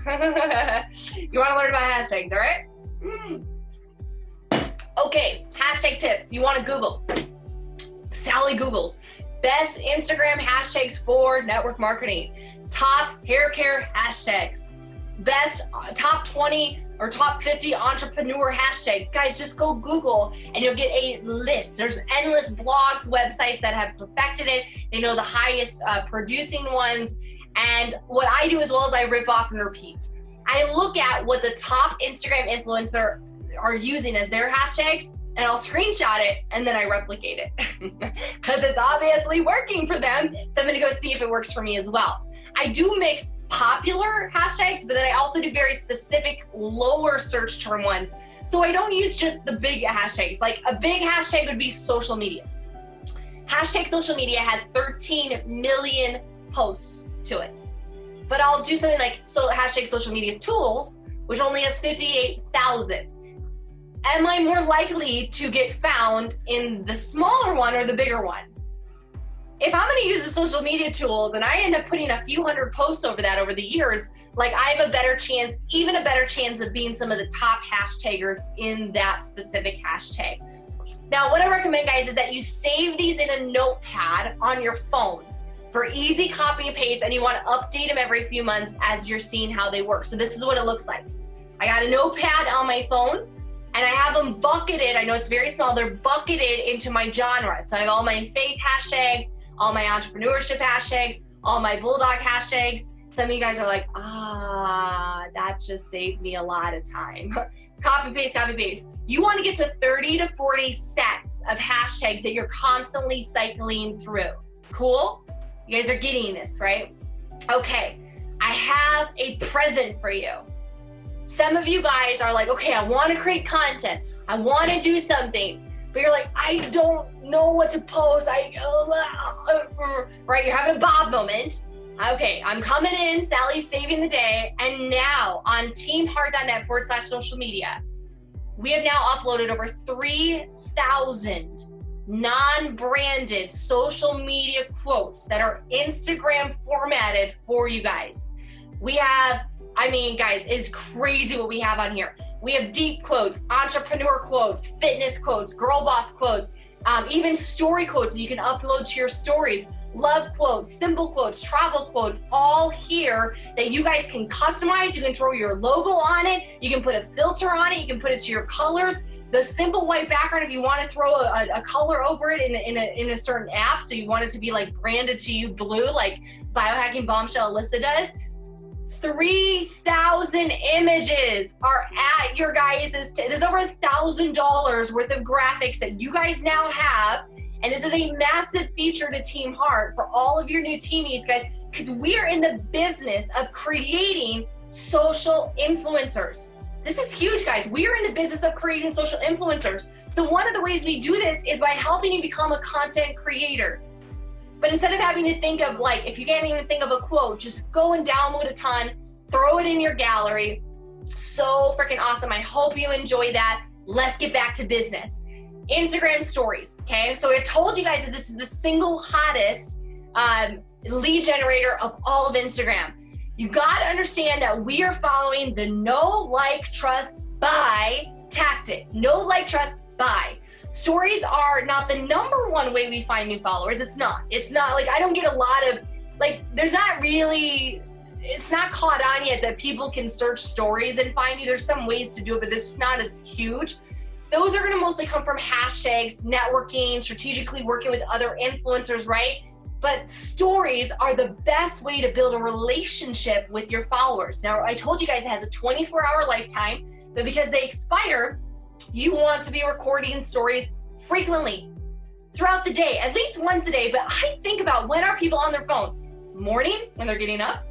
You wanna learn about hashtags, all right? Okay, hashtag tips. You wanna Google. Sally Googles. Best Instagram hashtags for network marketing. Top hair care hashtags. Best top 20 or top 50 entrepreneur hashtag. Guys, just go Google and you'll get a list. There's endless blogs, websites that have perfected it. They know the highest producing ones. And what I do as well is I rip off and repeat. I look at what the top Instagram influencer are using as their hashtags, and I'll screenshot it and then I replicate it because it's obviously working for them. So I'm gonna go see if it works for me as well. I do mix popular hashtags, but then I also do very specific lower search term ones. So I don't use just the big hashtags. Like a big hashtag would be social media. Hashtag social media has 13 million posts to it. But I'll do something like hashtag social media tools, which only has 58,000. Am I more likely to get found in the smaller one or the bigger one? If I'm gonna use the social media tools and I end up putting a few hundred posts over that over the years, like I have a better chance, even a better chance of being some of the top hashtaggers in that specific hashtag. Now, what I recommend, guys, is that you save these in a notepad on your phone for easy copy and paste, and you wanna update them every few months as you're seeing how they work. So this is what it looks like. I got a notepad on my phone, and I have them bucketed. I know it's very small. They're bucketed into my genre. So I have all my faith hashtags, all my entrepreneurship hashtags, all my bulldog hashtags. Some of you guys are like, that just saved me a lot of time. Copy, paste, copy, paste. You want to get to 30 to 40 sets of hashtags that you're constantly cycling through. Cool? You guys are getting this, right? Okay, I have a present for you. Some of you guys are like, okay, I want to create content. I want to do something. But you're like, I don't know what to post. Right? You're having a Bob moment. Okay, I'm coming in. Sally's saving the day. And now on teamheart.net/social media, we have now uploaded over 3,000 non-branded social media quotes that are Instagram formatted for you guys. We have, I mean, guys, it's crazy what we have on here. We have deep quotes, entrepreneur quotes, fitness quotes, girl boss quotes, even story quotes that you can upload to your stories, love quotes, simple quotes, travel quotes, all here that you guys can customize. You can throw your logo on it. You can put a filter on it. You can put it to your colors. The simple white background, if you want to throw a color over it in a certain app, so you want it to be like branded to you blue, like Biohacking Bombshell Alyssa does. 3,000 images are at your guys', there's over $1,000 worth of graphics that you guys now have. And this is a massive feature to Team Heart for all of your new teamies, guys, because we are in the business of creating social influencers. This is huge, guys. We are in the business of creating social influencers. So one of the ways we do this is by helping you become a content creator. But instead of having to think of, like, if you can't even think of a quote, just go and download a ton, throw it in your gallery. So freaking awesome. I hope you enjoy that. Let's get back to business. Instagram stories, okay? So I told you guys that this is the single hottest lead generator of all of Instagram. You gotta understand that we are following the no, like, trust, buy tactic. No, like, trust, buy. Stories are not the #1 way we find new followers. It's not. It's not, like, I don't get a lot of, like, there's not really, it's not caught on yet that people can search stories and find you. There's some ways to do it, but this is not as huge. Those are gonna mostly come from hashtags, networking, strategically working with other influencers, right? But stories are the best way to build a relationship with your followers. Now, I told you guys it has a 24-hour lifetime, but because they expire, you want to be recording stories frequently throughout the day, at least once a day. But I think about, when are people on their phone? Morning, when they're getting up,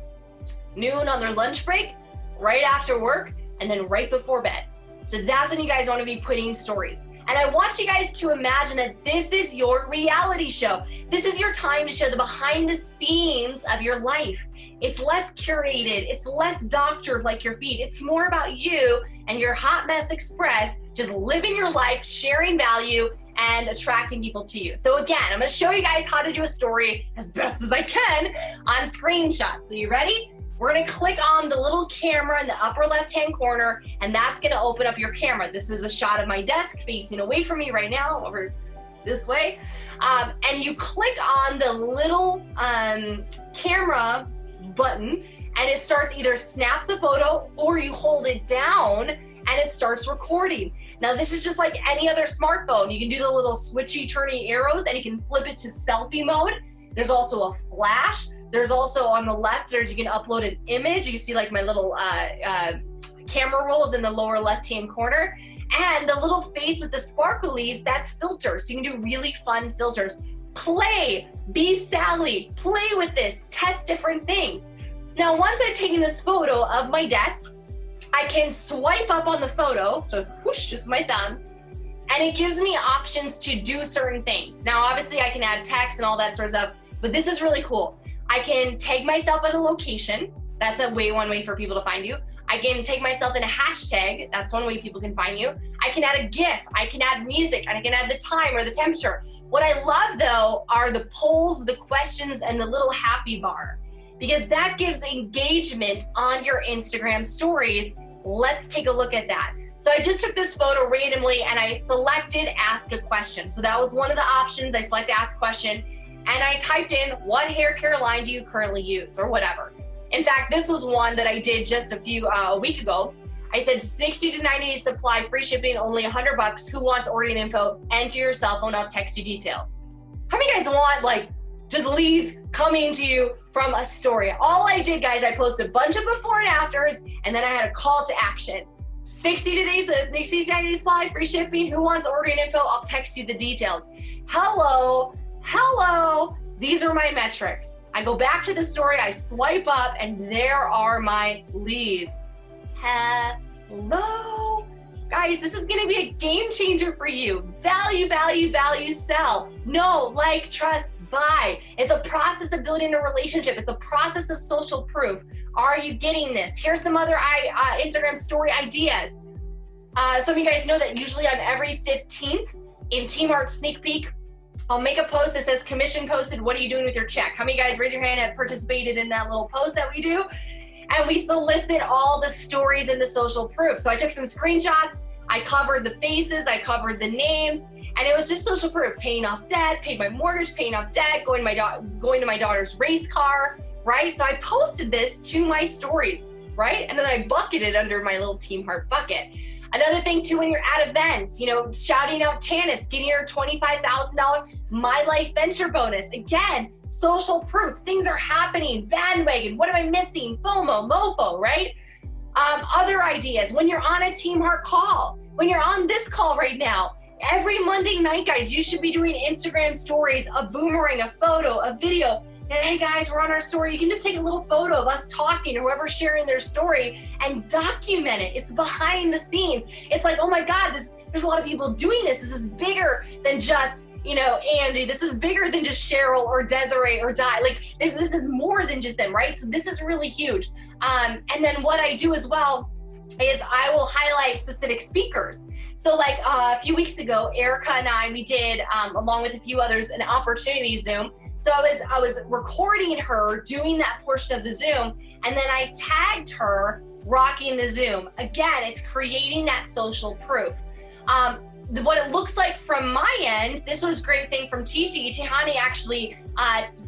noon on their lunch break, right after work, and then right before bed. So that's when you guys want to be putting stories. And I want you guys to imagine that this is your reality show. This is your time to show the behind the scenes of your life. It's less curated, it's less doctored like your feed. It's more about you and your Hot Mess Express, just living your life, sharing value, and attracting people to you. So again, I'm gonna show you guys how to do a story as best as I can on screenshots. So you ready? We're gonna click on the little camera in the upper left-hand corner, and that's gonna open up your camera. This is a shot of my desk facing away from me right now, over this way. And you click on the little camera button, and it starts either snaps a photo or you hold it down and it starts recording. Now this is just like any other smartphone. You can do the little switchy turny arrows and you can flip it to selfie mode. There's also a flash. There's also on the left, you can upload an image. You see like my little camera rolls in the lower left-hand corner. And the little face with the sparklies, that's filters. So you can do really fun filters. Play, be Sally, play with this, test different things. Now, once I've taken this photo of my desk, I can swipe up on the photo, so whoosh, just my thumb, and it gives me options to do certain things. Now, obviously I can add text and all that sort of stuff, but this is really cool. I can tag myself at a location. That's one way for people to find you. I can tag myself in a hashtag. That's one way people can find you. I can add a GIF. I can add music, and I can add the time or the temperature. What I love though are the polls, the questions, and the little happy bar, because that gives engagement on your Instagram stories. Let's take a look at that. So I just took this photo randomly and I selected ask a question. So that was one of the options. I selected ask a question. And I typed in, what hair care line do you currently use, or whatever. In fact, this was one that I did just a week ago. I said 60 to 90 days supply, free shipping, only $100. Who wants ordering info? Enter your cell phone, I'll text you details. How many guys want like just leads coming to you from a story? All I did, guys, I posted a bunch of before and afters, and then I had a call to action. 60 to 90 days supply, free shipping. Who wants ordering info? I'll text you the details. Hello. These are my metrics. I go back to the story, I swipe up, and there are my leads. Hello. Guys, this is gonna be a game changer for you. Value, value, value, sell. Know, like, trust, buy. It's a process of building a relationship. It's a process of social proof. Are you getting this? Here's some other Instagram story ideas. Some of you guys know that usually on every 15th in Team Art Sneak Peek, I'll make a post that says commission posted, what are you doing with your check? How many guys, raise your hand, have participated in that little post that we do? And we solicit all the stories and the social proof. So I took some screenshots, I covered the faces, I covered the names, and it was just social proof. Paying off debt, paid my mortgage, paying off debt, going to my daughter's race car, right? So I posted this to my stories, right? And then I bucketed under my little Team Heart bucket. Another thing too, when you're at events, shouting out Tanis, getting her $25,000 My Life Venture bonus. Again, social proof, things are happening, bandwagon, what am I missing? FOMO, MOFO, right? Other ideas, when you're on a Team Heart call, when you're on this call right now, every Monday night, guys, you should be doing Instagram stories, a boomerang, a photo, a video. And hey guys, we're on our story. You can just take a little photo of us talking, or whoever's sharing their story, and document it. It's behind the scenes. It's like, oh my God, there's a lot of people doing this. This is bigger than just, Andy. This is bigger than just Cheryl or Desiree or Di. Like this is more than just them, right? So this is really huge. And then what I do as well is I will highlight specific speakers. So like a few weeks ago, Erica and we did, along with a few others, an opportunity Zoom. So I was recording her doing that portion of the Zoom, and then I tagged her rocking the Zoom. Again, it's creating that social proof. What it looks like from my end, this was a great thing from Titi. Tihani actually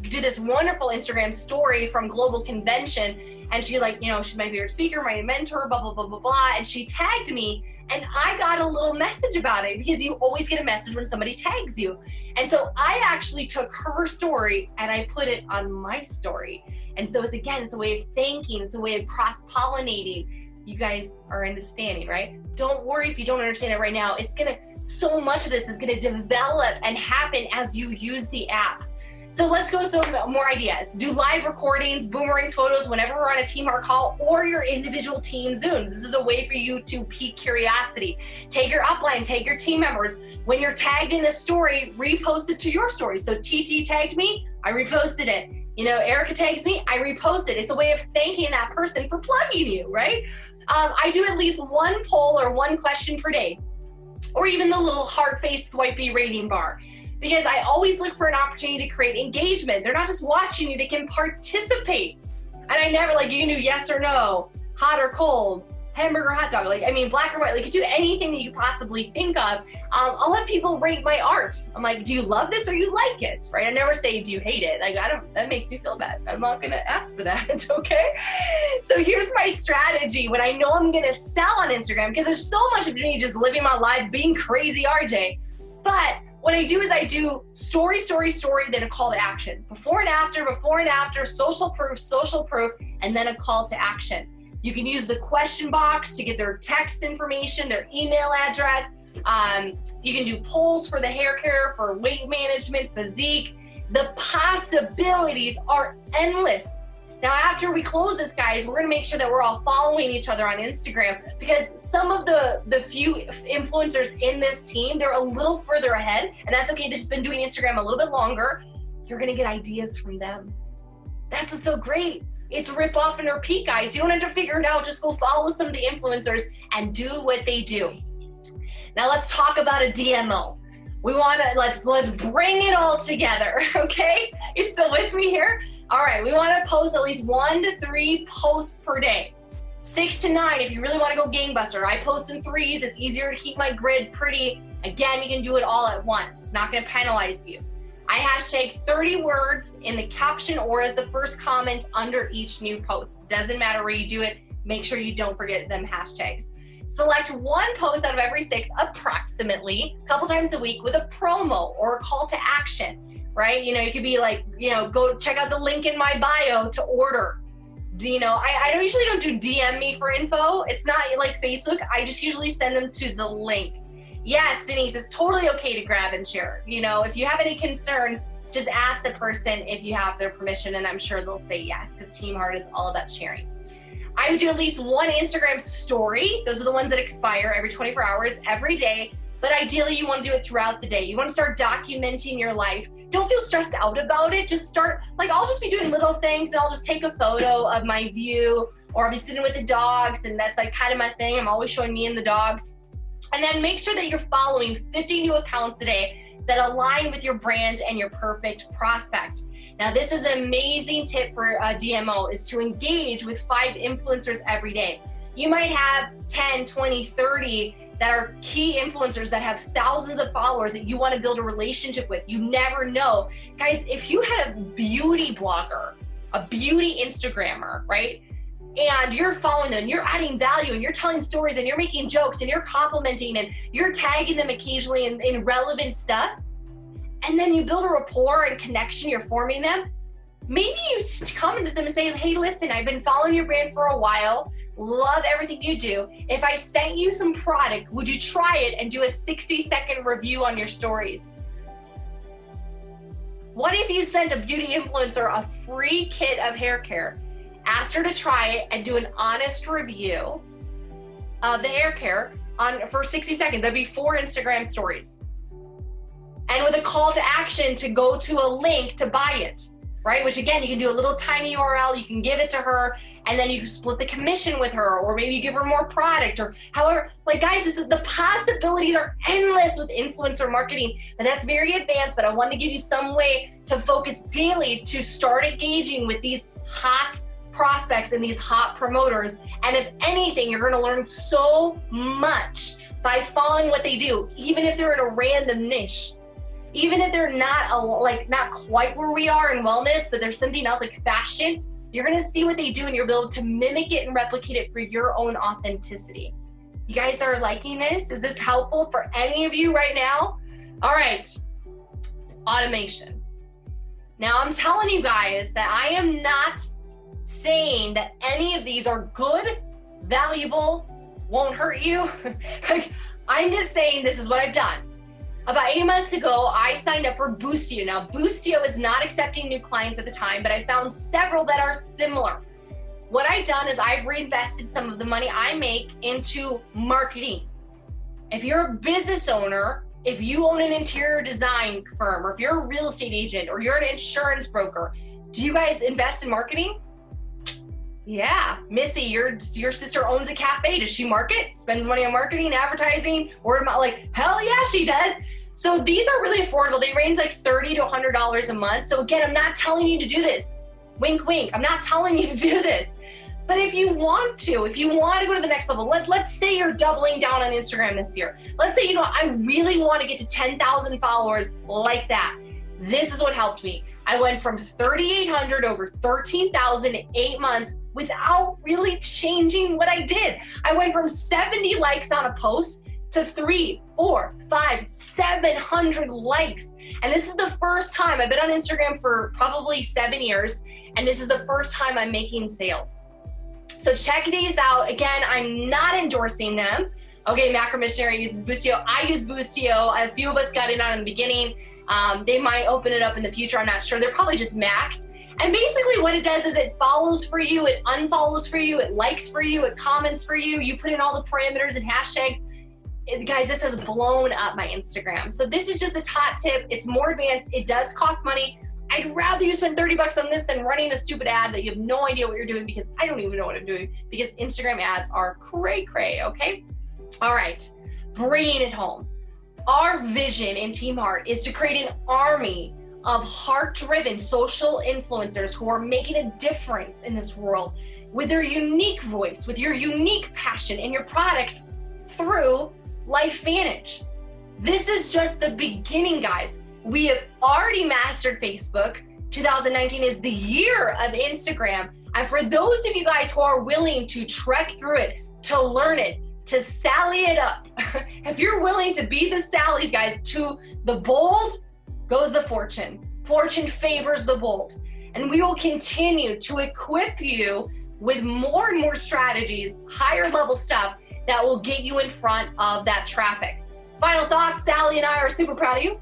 did this wonderful Instagram story from Global Convention, and she she's my favorite speaker, my mentor, blah, blah, blah, blah, blah, and she tagged me, and I got a little message about it, because you always get a message when somebody tags you. And so I actually took her story and I put it on my story. And so it's a way of thanking, it's a way of cross-pollinating. You guys are understanding, right? Don't worry if you don't understand it right now. So much of this is gonna develop and happen as you use the app. So let's go some more ideas. Do live recordings, boomerangs, photos whenever we're on a Team Heart call or your individual team Zooms. This is a way for you to pique curiosity. Take your upline, take your team members. When you're tagged in a story, repost it to your story. So TT tagged me, I reposted it. You know, Erica tags me, I repost it. It's a way of thanking that person for plugging you, right? I do at least one poll or one question per day, or even the little heart face swipey rating bar, because I always look for an opportunity to create engagement. They're not just watching you, they can participate. And I never, like, you can do yes or no, hot or cold, hamburger, hot dog, like, I mean, black or white, like, you do anything that you possibly think of. I'll let people rate my art. I'm like, do you love this or you like it, right? I never say, do you hate it? Like, that makes me feel bad. I'm not gonna ask for that, okay? So here's my strategy when I know I'm gonna sell on Instagram, because there's so much of me just living my life, being crazy RJ. But what I do is I do story, then a call to action. Before and after, social proof, and then a call to action. You can use the question box to get their text information, their email address. You can do polls for the hair care, for weight management, physique. The possibilities are endless. Now, after we close this, guys, we're gonna make sure that we're all following each other on Instagram, because some of the few influencers in this team, they're a little further ahead, and that's okay. They've just been doing Instagram a little bit longer. You're gonna get ideas from them. That's what's so great. It's rip off and repeat, guys. You don't have to figure it out. Just go follow some of the influencers and do what they do. Now let's talk about a DMO. We wanna, let's bring it all together, okay? You're still with me here? All right, we wanna post at least 1 to 3 posts per day. 6 to 9 if you really wanna go gangbuster. I post in 3s, it's easier to keep my grid pretty. Again, you can do it all at once. It's not gonna penalize you. I hashtag 30 words in the caption or as the first comment under each new post. Doesn't matter where you do it, make sure you don't forget them hashtags. Select 1 post out of every 6 approximately, a couple times a week with a promo or a call to action, right? You know, you could be like, you know, go check out the link in my bio to order. You know, I usually don't do DM me for info. It's not like Facebook. I just usually send them to the link. Yes, Denise, it's totally okay to grab and share. You know, if you have any concerns, just ask the person if you have their permission, and I'm sure they'll say yes, because Team Heart is all about sharing. I would do at least 1 Instagram story. Those are the ones that expire every 24 hours, every day. But ideally, you want to do it throughout the day. You want to start documenting your life. Don't feel stressed out about it. Just start, like, I'll just be doing little things, and I'll just take a photo of my view, or I'll be sitting with the dogs, and that's like kind of my thing. I'm always showing me and the dogs. And then make sure that you're following 50 new accounts a day that align with your brand and your perfect prospect. Now, this is an amazing tip for a DMO, is to engage with 5 influencers every day. You might have 10, 20, 30 that are key influencers that have thousands of followers that you want to build a relationship with. You never know. Guys, if you had a beauty blogger, a beauty Instagrammer, right? And you're following them, you're adding value, and you're telling stories, and you're making jokes, and you're complimenting, and you're tagging them occasionally in relevant stuff, and then you build a rapport and connection, you're forming them. Maybe you come to them and say, hey, listen, I've been following your brand for a while, love everything you do. If I sent you some product, would you try it and do a 60-second review on your stories? What if you sent a beauty influencer a free kit of hair care, asked her to try it and do an honest review of the hair care for 60 seconds? That'd be 4 Instagram stories. And with a call to action to go to a link to buy it, right? Which again, you can do a little tiny URL, you can give it to her, and then you split the commission with her, or maybe you give her more product, or however. Like, guys, the possibilities are endless with influencer marketing, and that's very advanced, but I wanted to give you some way to focus daily to start engaging with these hot prospects and these hot promoters. And if anything, you're going to learn so much by following what they do, even if they're in a random niche, even if they're not not quite where we are in wellness, but there's something else like fashion. You're going to see what they do, and you'll be able to mimic it and replicate it for your own authenticity. You guys are liking this? Is this helpful for any of you right now? All right, automation. Now, I'm telling you guys that I am not saying that any of these are good, valuable, won't hurt you. I'm just saying this is what I've done. About 8 months ago, I signed up for Boostio. Now, Boostio is not accepting new clients at the time, but I found several that are similar. What I've done is I've reinvested some of the money I make into marketing. If you're a business owner, if you own an interior design firm, or if you're a real estate agent, or you're an insurance broker, do you guys invest in marketing? Yeah, Missy, your sister owns a cafe. Does she market? Spends money on marketing, advertising, word of mouth? Like, hell yeah, she does. So these are really affordable. They range like $30 to $100 a month. So again, I'm not telling you to do this. Wink, wink. I'm not telling you to do this. But if you want to go to the next level, let's say you're doubling down on Instagram this year. Let's say, I really want to get to 10,000 followers like that. This is what helped me. I went from 3,800 over 13,000 in 8 months without really changing what I did. I went from 70 likes on a post to 300, 400, 500, 700 likes. And this is the first time I've been on Instagram for probably 7 years. And this is the first time I'm making sales. So check these out. Again, I'm not endorsing them. Okay, Macro Missionary uses Boostio. I use Boostio. A few of us got in on in the beginning. They might open it up in the future. I'm not sure. They're probably just maxed. And basically what it does is it follows for you, it unfollows for you, it likes for you, it comments for you. You put in all the parameters and hashtags. Guys, this has blown up my Instagram. So this is just a top tip. It's more advanced. It does cost money. I'd rather you spend 30 bucks on this than running a stupid ad that you have no idea what you're doing, because I don't even know what I'm doing, because Instagram ads are cray cray, okay? All right, bringing it home. Our vision in Team Heart is to create an army of heart-driven social influencers who are making a difference in this world with their unique voice, with your unique passion and your products through LifeVantage. This is just the beginning, guys. We have already mastered Facebook. 2019 is the year of Instagram. And for those of you guys who are willing to trek through it, to learn it, to Sally it up, if you're willing to be the Sallys, guys, to the bold goes the fortune. Fortune favors the bold. And we will continue to equip you with more and more strategies, higher level stuff that will get you in front of that traffic. Final thoughts, Sally and I are super proud of you.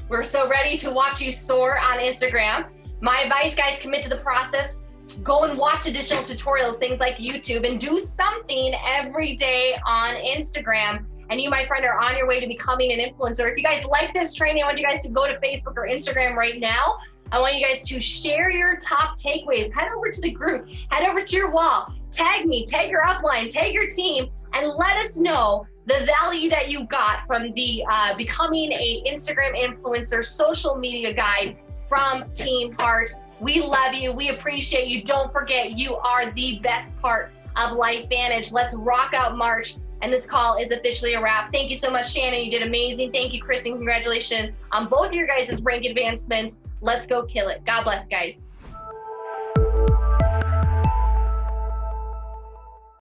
We're so ready to watch you soar on Instagram. My advice, guys, commit to the process. Go and watch additional tutorials, things like YouTube, and do something every day on Instagram. And you, my friend, are on your way to becoming an influencer. If you guys like this training, I want you guys to go to Facebook or Instagram right now. I want you guys to share your top takeaways. Head over to the group, head over to your wall, tag me, tag your upline, tag your team, and let us know the value that you got from the Becoming a Instagram Influencer social media guide from Team Heart. We love you. We appreciate you. Don't forget, you are the best part of LifeVantage. Let's rock out March. And this call is officially a wrap. Thank you so much, Shannon. You did amazing. Thank you, Kristen. Congratulations on both your guys' rank advancements. Let's go kill it. God bless, guys.